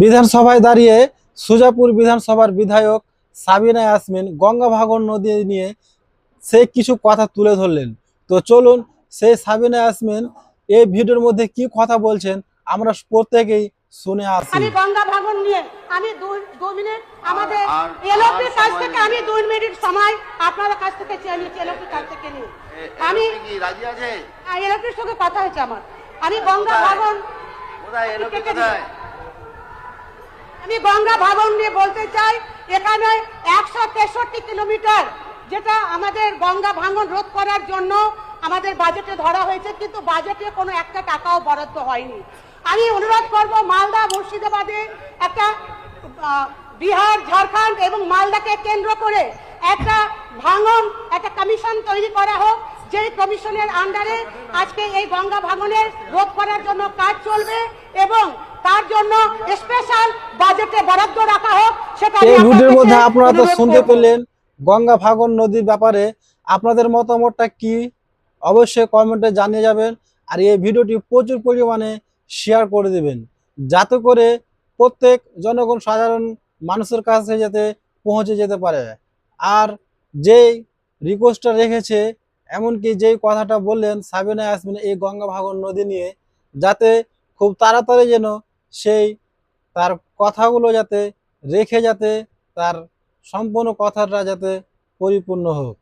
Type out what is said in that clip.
বিধানসভায় দাঁড়িয়ে সুজাপুর বিধানসভার বিধায়ক সাবিনা ইয়াসমিন গঙ্গা ভাগন নদী নিয়ে সে কিছু কথা তুলে ধরলেন। তো চলুন সেই সাবিনা ইয়াসমিন এই ভিডিওর মধ্যে কি কথা বলছেন আমরা প্রত্যেকেই শুনে আসি। আমি গঙ্গা ভাগন নিয়ে আমি 2 মিনিট আমাদের এলওপির কাছ থেকে আমি 2 মিনিট সময় আপনাদের কাছ থেকে চেয়ে নিচ্ছি। এলওপির কাছ থেকে নিয়ে আমি কি রাজি আছে? এলওপির সঙ্গে কথা হয়েছে আমার। আমি গঙ্গা ভাগন কোথায় এলওপি কোথায়? আমি গঙ্গা ভাগন নিয়ে বলতে চাই, এখানে 163 কিলোমিটার যেটা আমাদের গঙ্গা ভাঙন রোধ করার জন্য আমাদের বাজেটে ধরা হয়েছে, কিন্তু বাজেটে কোনো একটা টাকাও বরাদ্দ হয়নি। আমি অনুরোধ করব মালদা মুর্শিদাবাদে একটা বিহার ঝাড়খণ্ড এবং মালদাকে কেন্দ্র করে একটা একটা কমিশন তৈরি করা হোক, যেই কমিশনের আন্ডারে আজকে এই গঙ্গা ভাঙনের রোধ করার জন্য কাজ চলবে এবং তার জন্য স্পেশাল বাজেটে বরাদ্দ রাখা হোক। সেটা এই ভিডিওর মধ্যে আপনারা তো শুনতে পেলেন গঙ্গা ভাগন নদীর ব্যাপারে আপনাদের মতামতটা কি অবশ্যই কমেন্টে জানিয়ে যাবেন। আর এই ভিডিওটি প্রচুর পরিমাণে শেয়ার করে দেবেন যাতে করে প্রত্যেক জনগণ সাধারণ মানুষের কাছে যাতে পৌঁছে যেতে পারে। আর যেই রিকোয়েস্টটা রেখেছে এমনকি যেই কথাটা বললেন সাবিনা ইয়াসমিন এই গঙ্গা ভাগন নদী নিয়ে, যাতে খুব তাড়াতাড়ি যেন সেই তার কথাগুলো যাতে রেখে যাতে তার সম্পূর্ণ কথাটা যাতে পরিপূর্ণ হোক।